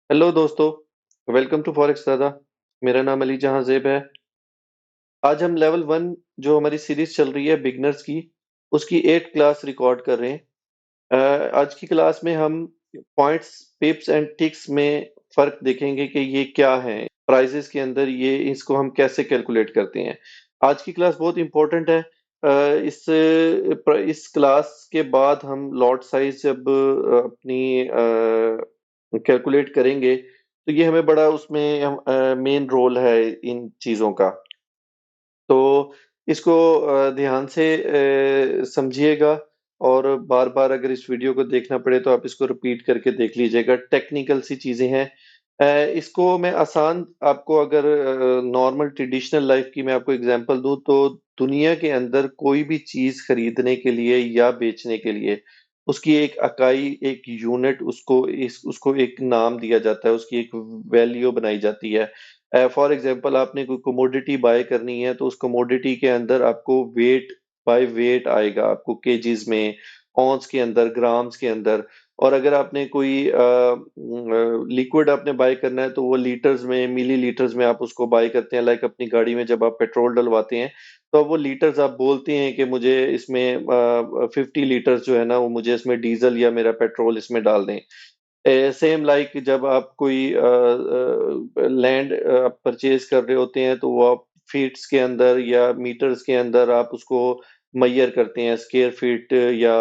Hello दोस्तों। Welcome to forex दादा। मेरा नाम अली जहां जेब है। आज हम लेवल वन जो हमारी सीरीज चल रही है बिगनर्स की, उसकी 8 क्लास रिकॉर्ड कर रहे हैं। आज की क्लास में हम पॉइंट्स, पिप्स एंड टिक्स में फर्क देखेंगे कि ये क्या है, प्राइजेस के अंदर ये इसको हम कैसे कैलकुलेट करते हैं। आज की क्लास बहुत इंपॉर्टेंट है। इस क्लास के बाद हम लॉट साइज जब अपनी कैलकुलेट करेंगे तो ये हमें बड़ा उसमें मेन रोल है इन चीज़ों का। तो इसको ध्यान से समझिएगा और बार-बार अगर इस वीडियो को देखना पड़े तो आप इसको रिपीट करके देख लीजिएगा। टेक्निकल सी चीज़ें हैं। इसको मैं आसान आपको अगर नॉर्मल ट्रेडिशनल लाइफ़ की मैं आपको एग्ज़ाम्पल दूँ तो दुनिया के अंदर कोई भी चीज़ खरीदने के लिए या बेचने के लिए उसकी एक इकाई, एक यूनिट उसको एक नाम दिया जाता है, उसकी एक वैल्यू बनाई जाती है। फॉर एग्जांपल आपने कोई कमोडिटी बाय करनी है तो उस कमोडिटी के अंदर आपको वेट बाय वेट आएगा, आपको केजीज में, औंस के अंदर, ग्राम्स के अंदर। और अगर आपने कोई लिक्विड आपने बाय करना है तो वो लीटर्स में, मिलीलीटर्स में आप उसको बाय करते हैं। लाइक अपनी गाड़ी में जब आप पेट्रोल डलवाते हैं तो वो लीटर्स आप बोलते हैं कि मुझे इसमें 50 लीटर्स जो है ना वो मुझे इसमें डीजल या मेरा पेट्रोल इसमें डाल दें। सेम लाइक जब आप कोई लैंड परचेज कर रहे होते हैं तो वो आप फीट्स के अंदर या मीटर्स के अंदर आप उसको मेजर करते हैं, स्क्वायर फीट या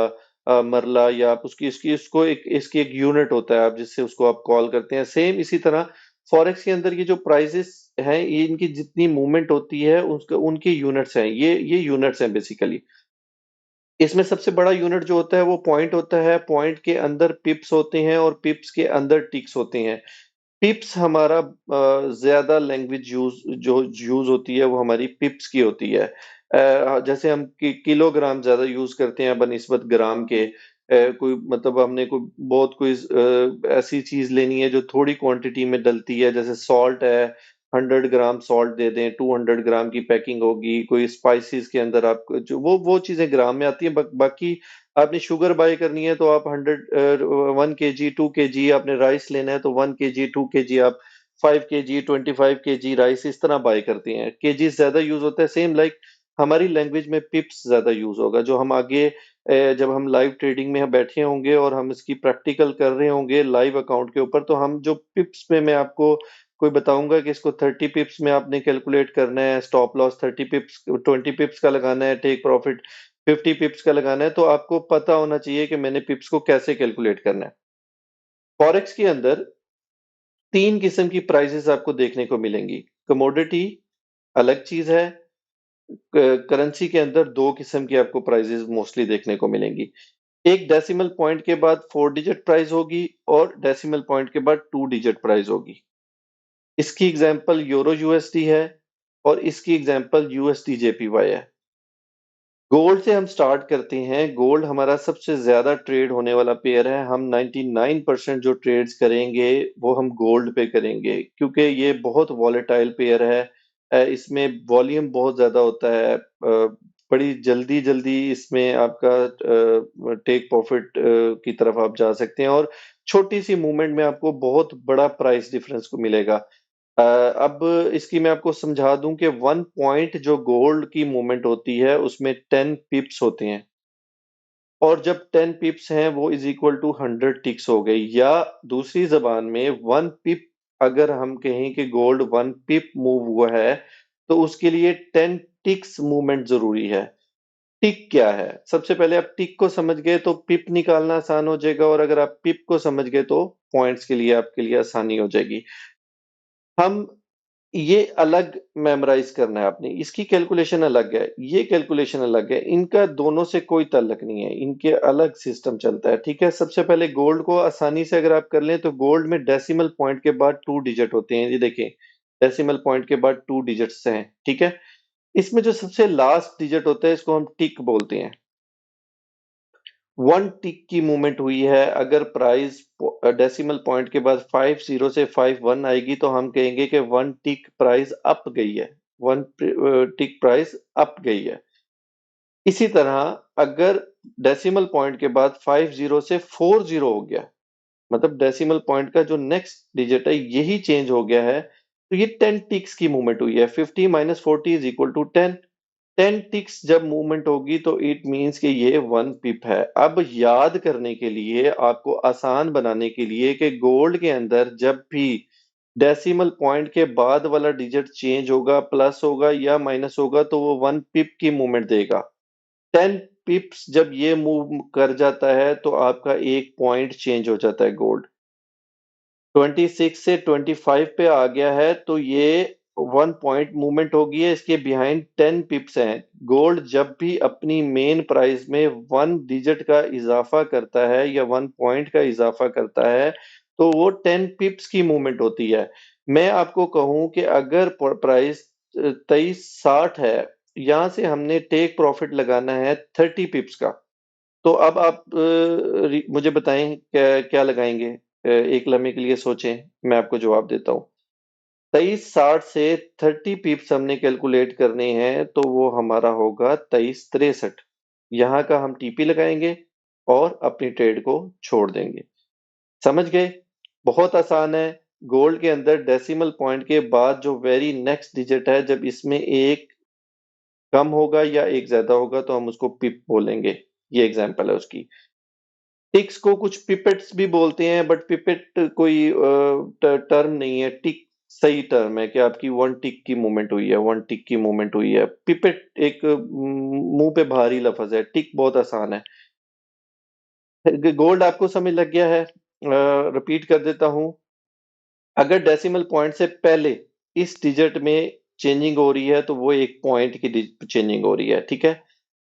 मरला, या आप उसकी इसकी इसको एक इसकी एक यूनिट होता है आप जिससे उसको आप कॉल करते हैं। सेम इसी तरह फॉरेक्स के अंदर ये जो प्राइसेस हैं, ये इनकी जितनी मूवमेंट होती है उसका उनके यूनिट्स हैं, ये यूनिट्स हैं बेसिकली। इसमें सबसे बड़ा यूनिट जो होता है वो पॉइंट होता है। पॉइंट के अंदर पिप्स होते हैं और पिप्स के अंदर टिक्स होते हैं। पिप्स हमारा ज़्यादा लैंग्वेज जो यूज़ होती है वो हमारी पिप्स की होती है। जैसे हम किलोग्राम ज़्यादा यूज़ करते हैं बनिस्बत ग्राम के। कोई मतलब हमने कोई बहुत कोई ऐसी चीज़ लेनी है जो थोड़ी क्वांटिटी में डलती है, जैसे सॉल्ट है, 100 ग्राम सॉल्ट दे दें, 200 ग्राम की पैकिंग होगी। कोई स्पाइसेस के अंदर आपको जो वो चीज़ें ग्राम में आती हैं। बाकी आपने शुगर बाय करनी है तो आप 1 केजी, 2 केजी, आपने राइस लेना है तो 1 केजी, 2 केजी, आप 5 केजी, 25 केजी राइस इस तरह बाय करते हैं। केजीस ज़्यादा यूज़ होता है। सेम लाइक हमारी लैंग्वेज में पिप्स ज़्यादा यूज़ होगा, जो हम आगे जब हम लाइव ट्रेडिंग में बैठे होंगे और हम इसकी प्रैक्टिकल कर रहे होंगे लाइव अकाउंट के ऊपर, तो हम जो पिप्स में मैं आपको कोई बताऊँगा कि इसको 30 पिप्स में आपने कैलकुलेट करना है, स्टॉप लॉस 30 पिप्स, 20 पिप्स का लगाना है, टेक प्रॉफिट 50 पिप्स का लगाना है, तो आपको पता होना चाहिए कि मैंने पिप्स को कैसे कैलकुलेट करना है। फॉरेक्स के अंदर 3 किस्म की प्राइसेस आपको देखने को मिलेंगी। कमोडिटी अलग चीज़ है। करेंसी के अंदर 2 किस्म की आपको प्राइसेस मोस्टली देखने को मिलेंगी। एक डेसिमल पॉइंट के बाद 4 डिजिट प्राइस होगी और डेसिमल पॉइंट के बाद 2 डिजिट प्राइस होगी। इसकी एग्ज़ाम्पल यूरो यूएसडी है और इसकी एग्ज़ाम्पल यूएसडी जेपीवाई है। गोल्ड से हम स्टार्ट करते हैं। गोल्ड हमारा सबसे ज़्यादा ट्रेड होने वाला पेयर है। हम 99% जो ट्रेड्स करेंगे, वो हम गोल्ड पे करेंगे क्योंकि ये बहुत वॉलेटाइल पेयर है। इसमें वॉल्यूम बहुत ज़्यादा होता है। बड़ी जल्दी-जल्दी इसमें आपका टेक प्रॉफिट की तरफ आप जा सकते हैं और छोटी-सी मूवमेंट में आपको बहुत बड़ा प्राइस डिफरेंस को मिलेगा। अब इसकी मैं आपको समझा दूँ कि 1 पॉइंट जो गोल्ड की मूवमेंट होती है, उसमें 10 पिप्स होते हैं और जब 10 पिप्स हैं, वो इज़ इक्वल टू 100 टिक्स हो गई, या दूसरी ज़बान में 1 पिप अगर हम कहें कि गोल्ड 1 पिप मूव हुआ है, तो उसके लिए 10 टिक्स मूवमेंट ज़रूरी है। टिक क्या है? सबसे पहले आप टिक को समझ गए तो पिप निकालना आसान हो जाएगा, और अगर आप पिप को समझ गए तो पॉइंट्स के लिए आपके लिए आसानी हो जाएगी। हम ये अलग मेमोराइज़ करना है आपने, इसकी कैलकुलेशन अलग है, ये कैलकुलेशन अलग है, इनका दोनों से कोई ताल्लुक नहीं है, इनके अलग सिस्टम चलता है, ठीक है? सबसे पहले गोल्ड को आसानी से अगर आप कर लें तो गोल्ड में डेसिमल पॉइंट के बाद 2 डिजिट होते हैं, ये देखें, डेसिमल पॉइंट के बाद 2 डिजिट्स हैं, ठीक है? इसमें जो सबसे लास्ट डिजिट होता है इसको हम टिक बोलते हैं। 1 टिक की मूवमेंट हुई है, अगर प्राइस डेसिमल पॉइंट के बाद 50 से 51 आएगी तो हम कहेंगे कि 1 टिक प्राइस अप गई है। 1 टिक प्राइस अप गई है। इसी तरह अगर डेसिमल पॉइंट के बाद 50 से 40 हो गया, मतलब डेसिमल पॉइंट का जो नेक्स्ट डिजिट है यही चेंज हो गया है, तो ये 10 टिक्स की मूवमेंट हुई है। 50 minus 40 is equal to 10। 10 ticks जब मूवमेंट होगी तो इट मीन्स कि ये 1 पिप है। अब याद करने के लिए, आपको आसान बनाने के लिए, कि गोल्ड के अंदर जब भी डेसिमल पॉइंट के बाद वाला डिजिट चेंज होगा, प्लस होगा या माइनस होगा, तो वो 1 पिप की मूवमेंट देगा। 10 पिप्स जब ये मूव कर जाता है तो आपका एक पॉइंट चेंज हो जाता है गोल्ड। 26 से 25 पे आ गया है तो ये 1 पॉइंट मूवमेंट होगी है, इसके बिहाइंड 10 पिप्स हैं। गोल्ड जब भी अपनी मेन प्राइस में 1 डिजिट का इजाफा करता है या 1 पॉइंट का इजाफा करता है, तो वो 10 पिप्स की मूवमेंट होती है। मैं आपको कहूं कि अगर प्राइस 2360 है, यहां से हमने टेक प्रॉफिट लगाना है 30 पिप्स का। तो अब आप मुझे बताएं क्या क्या लगाएंगे। एक लम्हे के लिए सोचें, मैं आपको जवाब देता हूँ। 2360 से 30 पिप्स हमने कैलकुलेट करने हैं, तो वो हमारा होगा 2363। यहाँ का हम टीपी लगाएंगे और अपनी ट्रेड को छोड़ देंगे। समझ गए? बहुत आसान है। गोल्ड के अंदर डेसिमल पॉइंट के बाद जो वेरी नेक्स्ट डिजिट है, जब इसमें एक कम होगा या एक ज्यादा होगा तो हम उसको पिप बोलेंगे। ये एग्जांपल है उसकी। टिक्स को कुछ पिपेट्स भी बोलते हैं, बट पिपेट कोई टर्म नहीं है। टिक सही टर्म है कि आपकी 1 टिक की मूवमेंट हुई है, 1 टिक की मूवमेंट हुई है। पिपेट एक मुंह पे भारी लफ्ज है, टिक बहुत आसान है। गोल्ड आपको समझ लग गया है? रिपीट कर देता हूं। अगर डेसिमल पॉइंट से पहले इस डिजिट में चेंजिंग हो रही है तो वो एक पॉइंट की चेंजिंग हो रही है, ठीक है।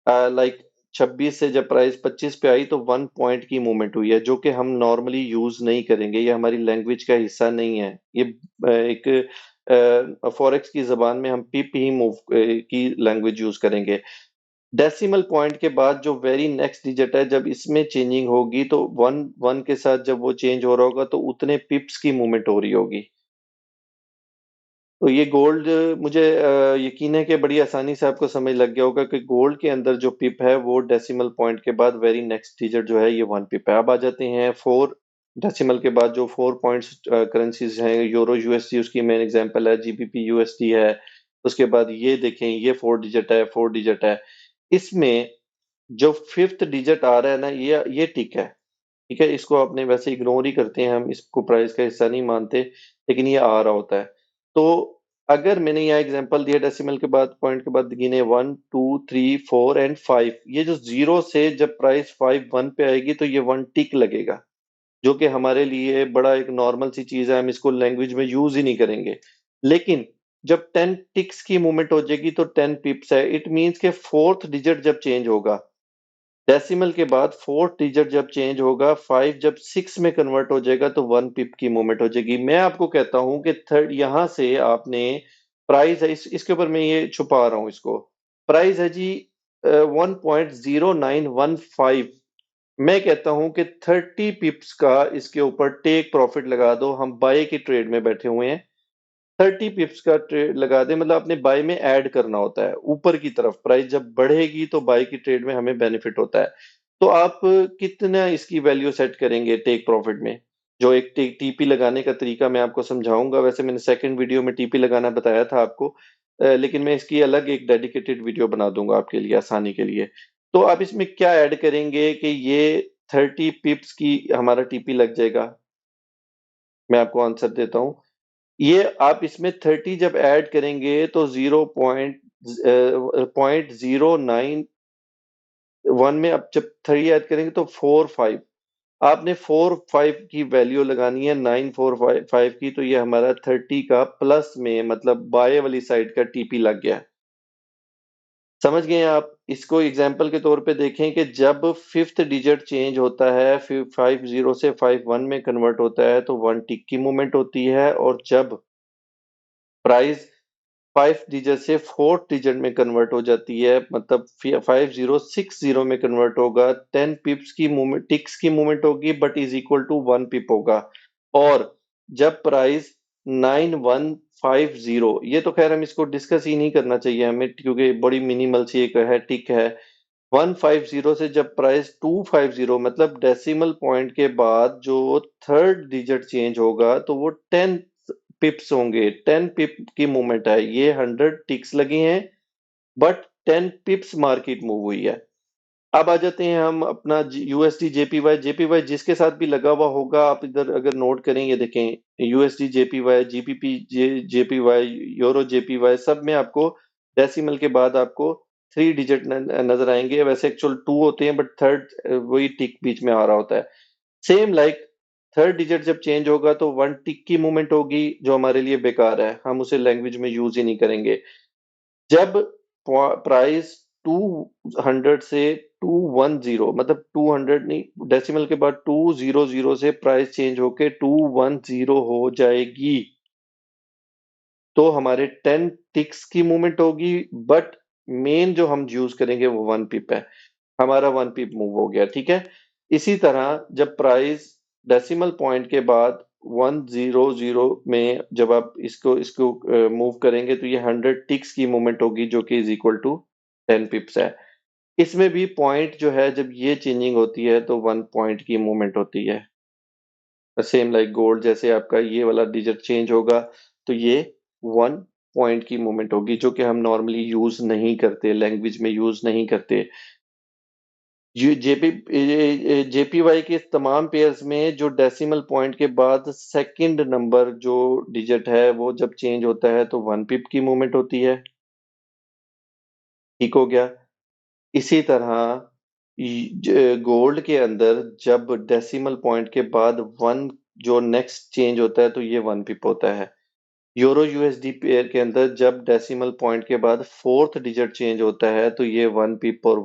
लाइक 26 से जब प्राइस 25 पे आई तो 1 पॉइंट की मूवमेंट हुई है, जो कि हम नॉर्मली यूज नहीं करेंगे, ये हमारी लैंग्वेज का हिस्सा नहीं है। ये एक फॉरेक्स की जबान में हम पिप ही मूव की लैंग्वेज यूज करेंगे। डेसिमल पॉइंट के बाद जो वेरी नेक्स्ट डिजिट है, जब इसमें चेंजिंग होगी तो वन वन के साथ जब वो चेंज हो रहा होगा तो उतने पिप्स की मूवमेंट हो रही होगी। तो ये गोल्ड, मुझे यकीन है कि बड़ी आसानी से आपको समझ लग गया होगा कि गोल्ड के अंदर जो पिप है वो डेसिमल पॉइंट के बाद वेरी नेक्स्ट डिजिट जो है ये 1 पिप है। अब आ जाते हैं 4 डेसिमल के बाद जो 4 पॉइंट्स करेंसीज हैं। यूरो यूएसडी उसकी मेन एग्जांपल है, जीबीपी यूएसडी है। उसके बाद ये देखें, ये 4 डिजिट है, 4 डिजिट है। इसमें जो फिफ्थ डिजिट आ रहा है ना, ये टिक है। ठीक है, इसको आपने वैसे इग्नोर ही करते हैं, हम इसको प्राइस का हिस्सा नहीं मानते, लेकिन ये आ रहा होता है। तो अगर मैंने यहाँ एग्जांपल दिया, डेसिमल के बाद पॉइंट के बाद गिने 1 2 3 4 एंड 5, ये जो जीरो से जब प्राइस 5 1 पे आएगी तो ये 1 टिक लगेगा, जो कि हमारे लिए बड़ा एक नॉर्मल सी चीज है, हम इसको लैंग्वेज में यूज ही नहीं करेंगे। लेकिन जब 10 टिक्स की मूवमेंट हो जाएगी तो 10 पिप्स है। इट मींस के फोर्थ डिजिट जब चेंज होगा, डेसिमल के बाद फोर्थ डिजिट जब चेंज होगा, 5 जब 6 में कन्वर्ट हो जाएगा तो 1 पिप की मूवमेंट हो जाएगी। मैं आपको कहता हूं कि थर्ड यहां से आपने प्राइस है, इसके ऊपर मैं ये छुपा रहा हूं इसको। प्राइस है जी 1.0915। मैं कहता हूं कि 30 पिप्स का इसके ऊपर टेक प्रॉफिट लगा दो। हम बाय की ट्रेड में बैठे हुए हैं। 30 पिप्स का ट्रेड लगा दे, मतलब अपने बाय में ऐड करना होता है ऊपर की तरफ। प्राइस जब बढ़ेगी तो बाय की ट्रेड में हमें बेनिफिट होता है। तो आप कितना इसकी वैल्यू सेट करेंगे टेक प्रॉफिट में? जो एक टीपी लगाने का तरीका मैं आपको समझाऊंगा। वैसे मैंने सेकंड वीडियो में टीपी लगाना बताया था आपको, लेकिन मैं इसकी अलग एक डेडिकेटेड वीडियो बना दूंगा आपके लिए, आसानी के लिए। तो आप इसमें क्या ऐड करेंगे कि ये 30 पिप्स की हमारा टीपी लग जाएगा? मैं आपको आंसर देता हूँ। ये आप इसमें 30 जब ऐड करेंगे तो 0.09 में, अब जब 3 ऐड करेंगे तो 4 5। आपने 4 5 की वैल्यू लगानी है, 9 4 5 की, तो ये हमारा 30 का प्लस में, मतलब बाय वाली साइड का टीपी लग गया। समझ गए आप? इसको एग्जाम्पल के तौर पे देखें कि जब फिफ्थ डिजिट चेंज होता है, फिर 50 से 51 में कन्वर्ट होता है तो 1 टिक की मूवमेंट होती है, और जब प्राइस 5 डिजिट से फोर्थ डिजिट में कन्वर्ट हो जाती है, मतलब 5060 में कन्वर्ट होगा, 10 पिप्स की मूवमेंट, टिक्स की मूवमेंट होगी, बट इज इक्वल टू 1 पिप होगा। और जब प्राइस 9150, ये तो खैर हम इसको डिस्कस ही नहीं करना चाहिए हमें, क्योंकि बड़ी मिनिमल सी एक है टिक है। 150 से जब प्राइस 250 मतलब डेसिमल पॉइंट के बाद जो थर्ड डिजिट चेंज होगा तो वो 10 पिप्स होंगे। 10 पिप की मूवमेंट है। ये 100 टिक्स लगी हैं बट 10 पिप्स मार्केट मूव हुई है। अब आ जाते हैं हम अपना यूएसडी जेपीवाई। जेपीवाई जिसके साथ भी लगा हुआ होगा, आप इधर अगर नोट करें, ये देखें USD JPY, GPP JPY, euro JPY, सब में आपको डेसिमल के बाद आपको 3 डिजिट नजर आएंगे। वैसे एक्चुअल 2 होते हैं बट थर्ड वही टिक बीच में आ रहा होता है। सेम लाइक थर्ड डिजिट जब चेंज होगा तो 1 टिक की मूवमेंट होगी जो हमारे लिए बेकार है, हम उसे लैंग्वेज में यूज ही नहीं करेंगे। जब प्राइस 200 से 210 मतलब 200 नहीं, डेसिमल के बाद 200 से प्राइस चेंज होके 210 हो जाएगी तो हमारे 10 टिक्स की मूवमेंट होगी। बट मेन जो हम यूज करेंगे वो 1 पिप है। हमारा 1 पिप मूव हो गया, ठीक है। इसी तरह जब प्राइस डेसिमल पॉइंट के बाद 100 में जब आप इसको इसको मूव करेंगे तो ये 100 टिक्स की मूवमेंट होगी जो कि इज इक्वल टू 10 पिप्स है। इसमें भी पॉइंट जो है जब ये चेंजिंग होती है तो 1 पॉइंट की मूवमेंट होती है। सेम लाइक गोल्ड, जैसे आपका ये वाला डिजिट चेंज होगा तो ये 1 पॉइंट की मूवमेंट होगी जो कि हम नॉर्मली यूज नहीं करते, लैंग्वेज में यूज नहीं करते। जेपीवाई के तमाम पेयर्स में जो डेसिमल पॉइंट के बाद सेकंड नंबर जो डिजिट है वो जब चेंज होता है तो 1 पिप की मूवमेंट होती है। ठीक हो गया। इसी तरह गोल्ड के अंदर जब डेसिमल पॉइंट के बाद 1 जो नेक्स्ट चेंज होता है तो ये 1 पिप होता है। यूरो यूएसडी पेयर के अंदर जब डेसिमल पॉइंट के बाद फोर्थ डिजिट चेंज होता है तो ये 1 पिप और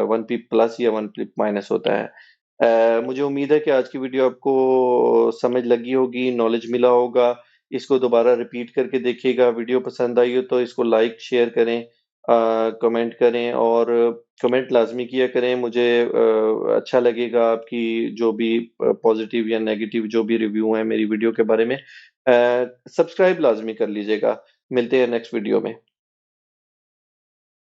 1 पिप प्लस या 1 पिप माइनस होता है। मुझे उम्मीद है कि आज की वीडियो आपको समझ लगी होगी, नॉलेज मिला होगा। इसको दोबारा रिपीट करके देखिएगा। वीडियो पसंद आई हो तो इसको लाइक शेयर करें, कमेंट करें और कमेंट लाजमी किया करें। मुझे अच्छा लगेगा आपकी जो भी पॉजिटिव या नेगेटिव जो भी रिव्यू है मेरी वीडियो के बारे में। सब्सक्राइब लाजमी कर लीजिएगा। मिलते हैं नेक्स्ट वीडियो में।